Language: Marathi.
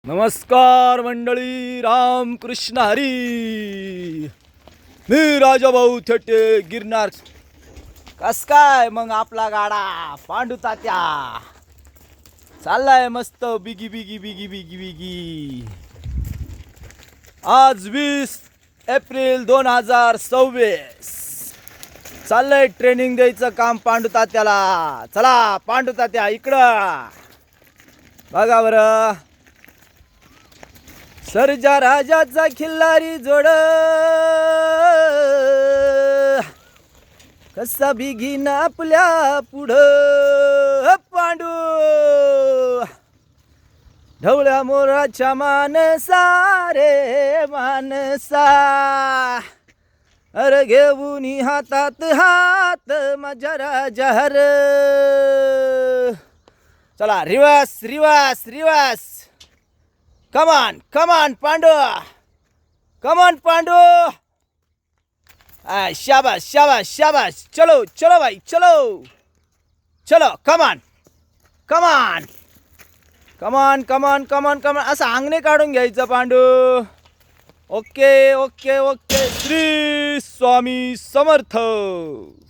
नमस्कार मंडळी, रामकृष्ण हरी. मी राजाभाऊ थेटे गिरनार. कस काय मग आपला गाडा पांडू तात्या चाललाय मस्त बिगी बिगी बिगी बिगी बिगी. आज 20 एप्रिल 2026 चाललंय ट्रेनिंग द्यायचं काम पांडू तात्याला. चला पांडू तात्या इकडं बघा बरं. सर्जा राजाचा खिल्लारी जोड कसा बिगीन आपल्या पुढं पांडू. ढवळ्या मोराच्या मानसा रे मानसा, अरे घेऊन हातात हात माझ्या राजा हर. चला reverse reverse reverse. Come on, Pandu. Come on, Pandu. शाबाश शाबाश शाबाश. चलो चलो भाई चलो चलो. Come on. असं अंगणे काढून घ्यायचं Pandu. Okay okay okay. Shri Swami समर्थ.